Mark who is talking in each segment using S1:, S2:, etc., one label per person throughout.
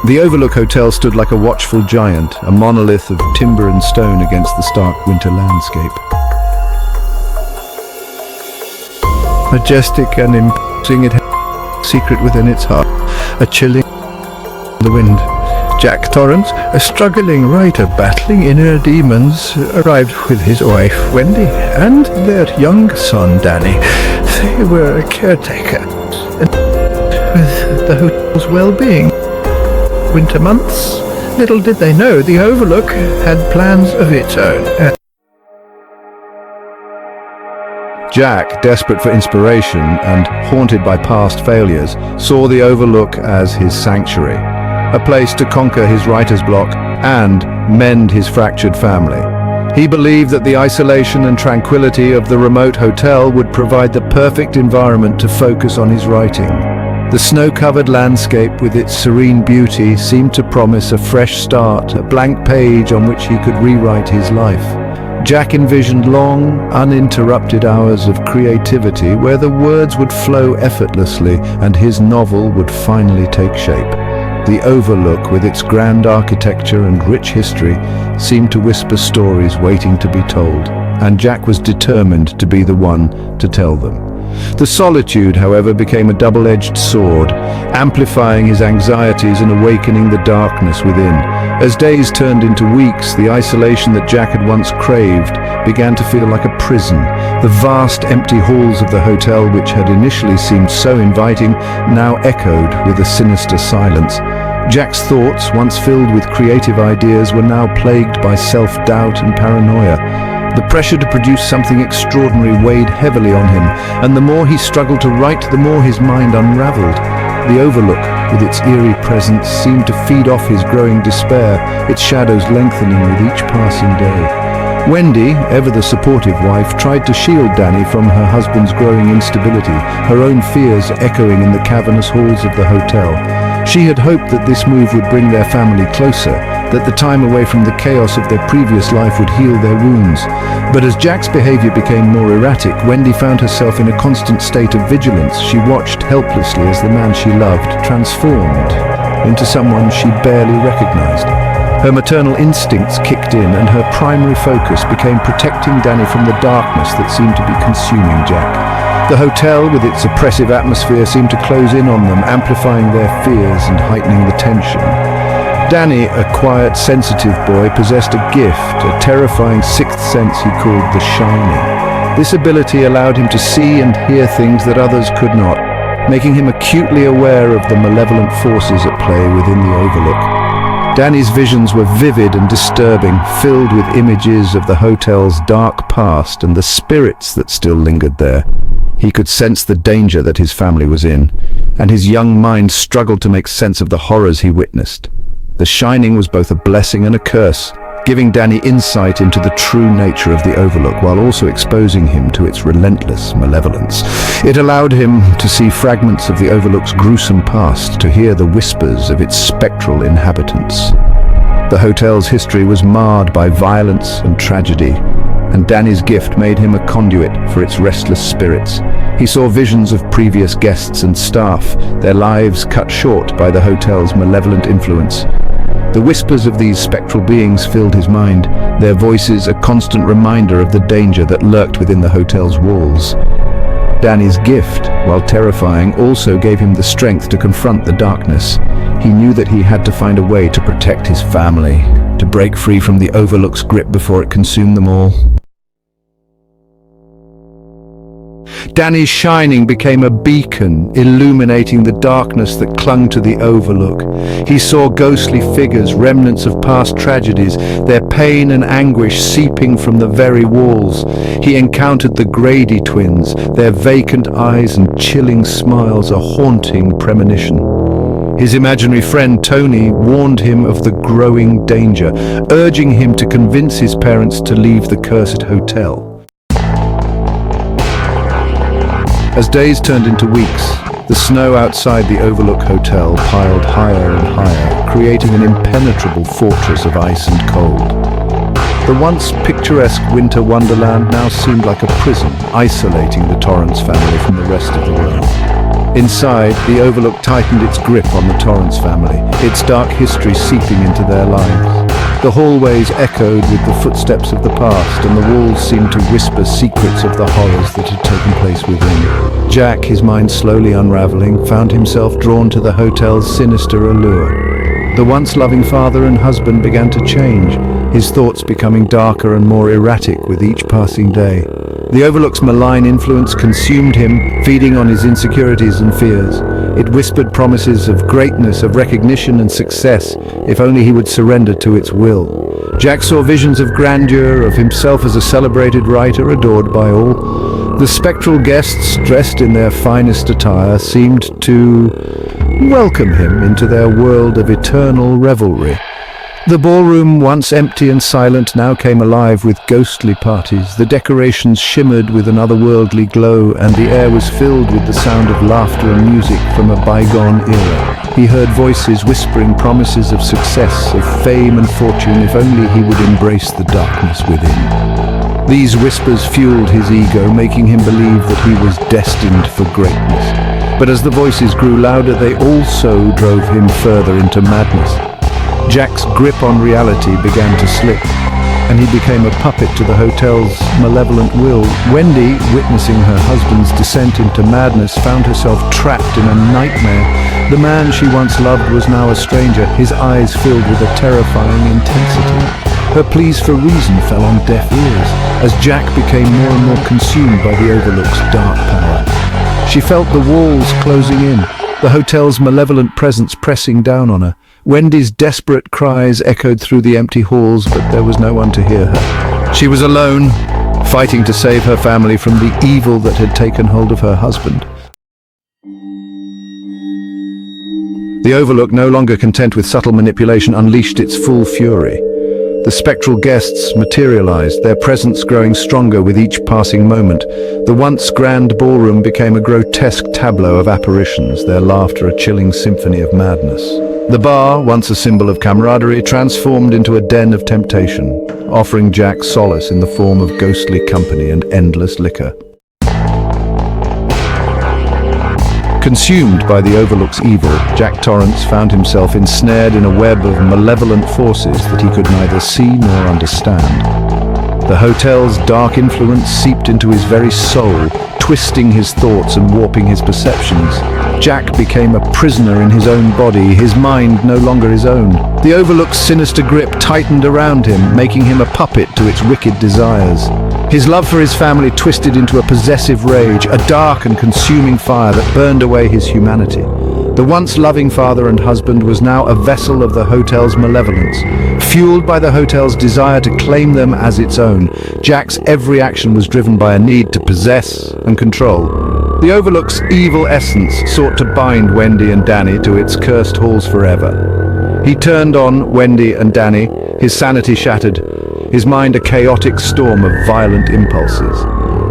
S1: The Overlook Hotel stood like a watchful giant, a monolith of timber and stone against the stark winter landscape. Majestic and imposing, it had a secret within its heart, a chilling the wind. Jack Torrance, a struggling writer battling inner demons, arrived with his wife Wendy and their young son Danny. They were a caretaker, and with the hotel's well-being. Winter months, little did they know the Overlook had plans of its own. Jack, desperate for inspiration and haunted by past failures, saw the Overlook as his sanctuary, a place to conquer his writer's block and mend his fractured family. He believed that the isolation and tranquility of the remote hotel would provide the perfect environment to focus on his writing. The snow-covered landscape with its serene beauty seemed to promise a fresh start, a blank page on which he could rewrite his life. Jack envisioned long, uninterrupted hours of creativity where the words would flow effortlessly and his novel would finally take shape. The Overlook, with its grand architecture and rich history, seemed to whisper stories waiting to be told, and Jack was determined to be the one to tell them. The solitude, however, became a double-edged sword, amplifying his anxieties and awakening the darkness within. As days turned into weeks, the isolation that Jack had once craved began to feel like a prison. The vast, empty halls of the hotel, which had initially seemed so inviting, now echoed with a sinister silence. Jack's thoughts, once filled with creative ideas, were now plagued by self-doubt and paranoia. The pressure to produce something extraordinary weighed heavily on him, and the more he struggled to write, the more his mind unraveled. The Overlook, with its eerie presence, seemed to feed off his growing despair, its shadows lengthening with each passing day. Wendy, ever the supportive wife, tried to shield Danny from her husband's growing instability, her own fears echoing in the cavernous halls of the hotel. She had hoped that this move would bring their family closer, that the time away from the chaos of their previous life would heal their wounds. But as Jack's behavior became more erratic, Wendy found herself in a constant state of vigilance. She watched helplessly as the man she loved transformed into someone she barely recognized. Her maternal instincts kicked in, and her primary focus became protecting Danny from the darkness that seemed to be consuming Jack. The hotel, with its oppressive atmosphere, seemed to close in on them, amplifying their fears and heightening the tension. Danny, a quiet, sensitive boy, possessed a gift, a terrifying sixth sense he called the Shining. This ability allowed him to see and hear things that others could not, making him acutely aware of the malevolent forces at play within the Overlook. Danny's visions were vivid and disturbing, filled with images of the hotel's dark past and the spirits that still lingered there. He could sense the danger that his family was in, and his young mind struggled to make sense of the horrors he witnessed. The Shining was both a blessing and a curse, giving Danny insight into the true nature of the Overlook while also exposing him to its relentless malevolence. It allowed him to see fragments of the Overlook's gruesome past, to hear the whispers of its spectral inhabitants. The hotel's history was marred by violence and tragedy, and Danny's gift made him a conduit for its restless spirits. He saw visions of previous guests and staff, their lives cut short by the hotel's malevolent influence. The whispers of these spectral beings filled his mind, their voices a constant reminder of the danger that lurked within the hotel's walls. Danny's gift, while terrifying, also gave him the strength to confront the darkness. He knew that he had to find a way to protect his family, to break free from the Overlook's grip before it consumed them all. Danny's Shining became a beacon, illuminating the darkness that clung to the Overlook. He saw ghostly figures, remnants of past tragedies, their pain and anguish seeping from the very walls. He encountered the Grady twins, their vacant eyes and chilling smiles a haunting premonition. His imaginary friend Tony warned him of the growing danger, urging him to convince his parents to leave the cursed hotel. As days turned into weeks, the snow outside the Overlook Hotel piled higher and higher, creating an impenetrable fortress of ice and cold. The once picturesque winter wonderland now seemed like a prison, isolating the Torrance family from the rest of the world. Inside, the Overlook tightened its grip on the Torrance family, its dark history seeping into their lives. The hallways echoed with the footsteps of the past, and the walls seemed to whisper secrets of the horrors that had taken place within. Jack, his mind slowly unraveling, found himself drawn to the hotel's sinister allure. The once loving father and husband began to change, his thoughts becoming darker and more erratic with each passing day. The Overlook's malign influence consumed him, feeding on his insecurities and fears. It whispered promises of greatness, of recognition and success, if only he would surrender to its will. Jack saw visions of grandeur, of himself as a celebrated writer adored by all. The spectral guests, dressed in their finest attire, seemed to welcome him into their world of eternal revelry. The ballroom, once empty and silent, now came alive with ghostly parties. The decorations shimmered with an otherworldly glow, and the air was filled with the sound of laughter and music from a bygone era. He heard voices whispering promises of success, of fame and fortune, if only he would embrace the darkness within. These whispers fueled his ego, making him believe that he was destined for greatness. But as the voices grew louder, they also drove him further into madness. Jack's grip on reality began to slip, and he became a puppet to the hotel's malevolent will. Wendy, witnessing her husband's descent into madness, found herself trapped in a nightmare. The man she once loved was now a stranger, his eyes filled with a terrifying intensity. Her pleas for reason fell on deaf ears, as Jack became more and more consumed by the Overlook's dark power. She felt the walls closing in, the hotel's malevolent presence pressing down on her. Wendy's desperate cries echoed through the empty halls, but there was no one to hear her. She was alone, fighting to save her family from the evil that had taken hold of her husband. The Overlook, no longer content with subtle manipulation, unleashed its full fury. The spectral guests materialized, their presence growing stronger with each passing moment. The once grand ballroom became a grotesque tableau of apparitions, their laughter a chilling symphony of madness. The bar, once a symbol of camaraderie, transformed into a den of temptation, offering Jack solace in the form of ghostly company and endless liquor. Consumed by the Overlook's evil, Jack Torrance found himself ensnared in a web of malevolent forces that he could neither see nor understand. The hotel's dark influence seeped into his very soul, twisting his thoughts and warping his perceptions. Jack became a prisoner in his own body, his mind no longer his own. The Overlook's sinister grip tightened around him, making him a puppet to its wicked desires. His love for his family twisted into a possessive rage, a dark and consuming fire that burned away his humanity. The once loving father and husband was now a vessel of the hotel's malevolence. Fueled by the hotel's desire to claim them as its own, Jack's every action was driven by a need to possess and control. The Overlook's evil essence sought to bind Wendy and Danny to its cursed halls forever. He turned on Wendy and Danny, his sanity shattered, his mind a chaotic storm of violent impulses.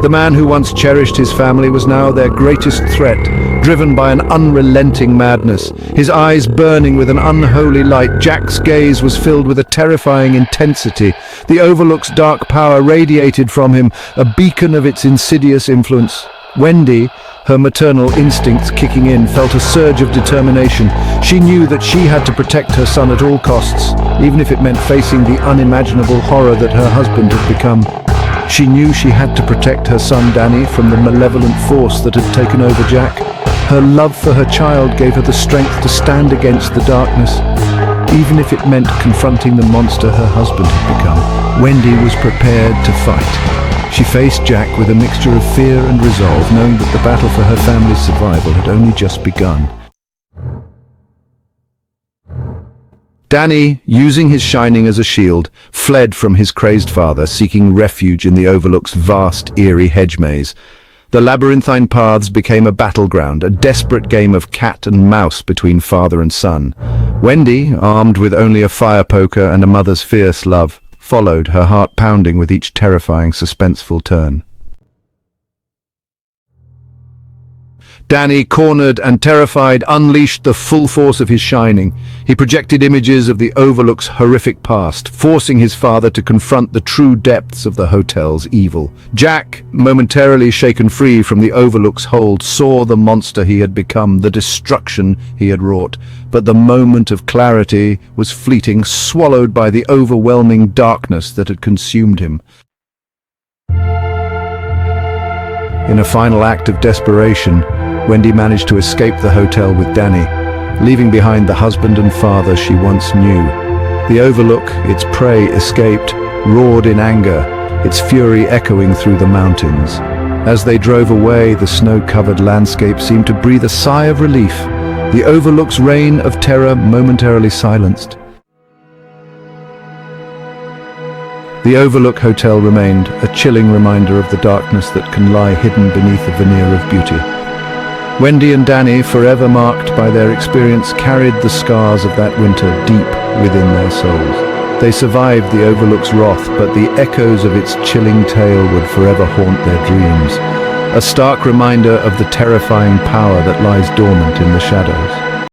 S1: The man who once cherished his family was now their greatest threat, driven by an unrelenting madness. His eyes burning with an unholy light, Jack's gaze was filled with a terrifying intensity. The Overlook's dark power radiated from him, a beacon of its insidious influence. Wendy, her maternal instincts kicking in, felt a surge of determination. She knew that she had to protect her son at all costs, even if it meant facing the unimaginable horror that her husband had become. She knew she had to protect her son Danny from the malevolent force that had taken over Jack. Her love for her child gave her the strength to stand against the darkness, even if it meant confronting the monster her husband had become. Wendy was prepared to fight. She faced Jack with a mixture of fear and resolve, knowing that the battle for her family's survival had only just begun. Danny, using his shining as a shield, fled from his crazed father, seeking refuge in the Overlook's vast, eerie hedge maze. The labyrinthine paths became a battleground, a desperate game of cat and mouse between father and son. Wendy, armed with only a fire poker and a mother's fierce love, followed, her heart pounding with each terrifying, suspenseful turn. Danny, cornered and terrified, unleashed the full force of his shining. He projected images of the Overlook's horrific past, forcing his father to confront the true depths of the hotel's evil. Jack, momentarily shaken free from the Overlook's hold, saw the monster he had become, the destruction he had wrought. But the moment of clarity was fleeting, swallowed by the overwhelming darkness that had consumed him. In a final act of desperation, Wendy managed to escape the hotel with Danny, leaving behind the husband and father she once knew. The Overlook, its prey escaped, roared in anger, its fury echoing through the mountains. As they drove away, the snow-covered landscape seemed to breathe a sigh of relief, the Overlook's reign of terror momentarily silenced. The Overlook Hotel remained a chilling reminder of the darkness that can lie hidden beneath a veneer of beauty. Wendy and Danny, forever marked by their experience, carried the scars of that winter deep within their souls. They survived the Overlook's wrath, but the echoes of its chilling tale would forever haunt their dreams, a stark reminder of the terrifying power that lies dormant in the shadows.